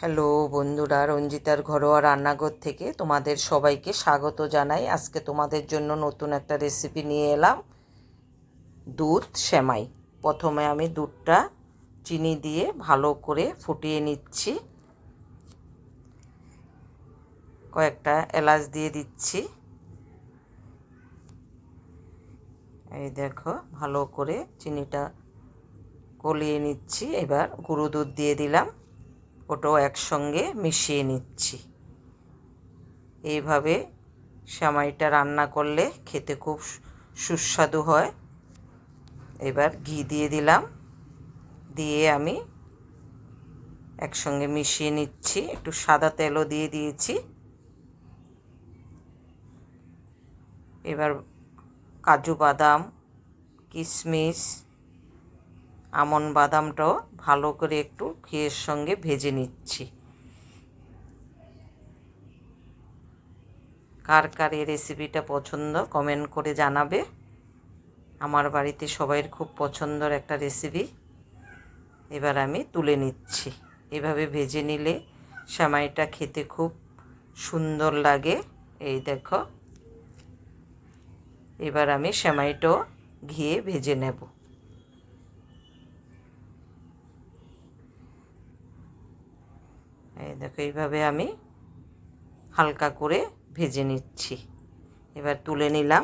Hello বন্ধুরা, রঞ্জিতার ঘরোয়া রান্নাঘর থেকে তোমাদের সবাইকে স্বাগত জানাই। আজকে তোমাদের জন্য নতুন একটা রেসিপি নিয়ে এলাম, দুধ সেমাই। প্রথমে আমি দুধটা চিনি দিয়ে ভালো করে ফুটিয়ে নিচ্ছি, কয়েকটা এলাচ দিয়ে দিচ্ছি। এই দেখো, ভালো করে চিনিটা গলিয়ে নিচ্ছি। এবার গুঁড়ো দুধ দিয়ে দিলাম, ওটাও একসঙ্গে মিশিয়ে নিচ্ছি। এইভাবে সেমাইটা রান্না করলে খেতে খুব সুস্বাদু হয়। এবার ঘি দিয়ে দিলাম, দিয়ে আমি একসঙ্গে মিশিয়ে নিচ্ছি। একটু সাদা তেলও দিয়ে দিয়েছি। এবার কাজু বাদাম, কিশমিশ, আমন্ড বাদামটাও ভালো করে একটু ঘিয়ের সঙ্গে ভেজে নিচ্ছি। কার কার এই রেসিপিটা পছন্দ কমেন্ট করে জানাবে। আমার বাড়িতে সবাইয়ের খুব পছন্দের একটা রেসিপি। এবার আমি তুলে নিচ্ছি। এভাবে ভেজে নিলে সেমাইটা খেতে খুব সুন্দর লাগে। এই দেখো, এবার আমি সেমাইটাও ঘিয়ে ভেজে নেব। এই দেখো, এইভাবে আমি হালকা করে ভেজে নিচ্ছি। এবার তুলে নিলাম।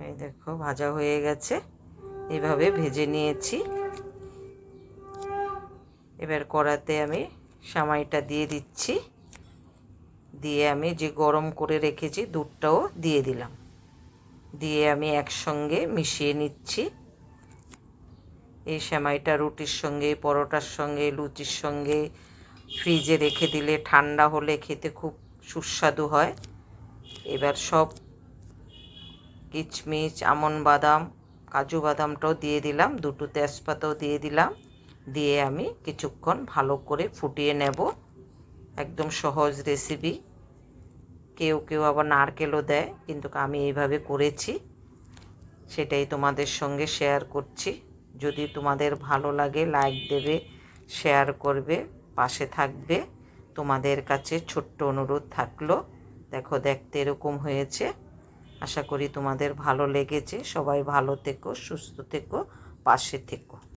এই দেখো, ভাজা হয়ে গেছে। এইভাবে ভেজে নিয়েছি। এবার কড়াতে আমি সেমাইটা দিয়ে দিচ্ছি, দিয়ে আমি যে গরম করে রেখেছি দুধটাও দিয়ে দিলাম, দিয়ে আমি একসঙ্গে মিশিয়ে নিচ্ছি। এই সেমাইটা রুটির সঙ্গে, পরোটার সঙ্গে, লুচির সঙ্গে ফ্রিজে রেখে দিলে ঠান্ডা হলে খেতে খুব সুস্বাদু হয়। এবার সব কিশমিশ, আমন্ড বাদাম, কাজু বাদামটাও দিয়ে দিলাম, দুটো তেজপাতাও দিয়ে দিলাম, দিয়ে আমি কিছুক্ষণ ভালো করে ফুটিয়ে নেব। একদম সহজ রেসিপি। কেউ কেউ আবার নারকেলও দেয়, কিন্তু আমি এইভাবে করেছি, সেটাই তোমাদের সঙ্গে শেয়ার করছি। যদি তোমাদের ভালো লাগে লাইক দেবে, শেয়ার করবে, পাশে থাকবে। তোমাদের কাছে ছোট্ট অনুরোধ থাকলো। দেখো, দেখতে এরকম হয়েছে। আশা করি তোমাদের ভালো লেগেছে। সবাই ভালো থেকো, সুস্থ থেকো, পাশে থেকো।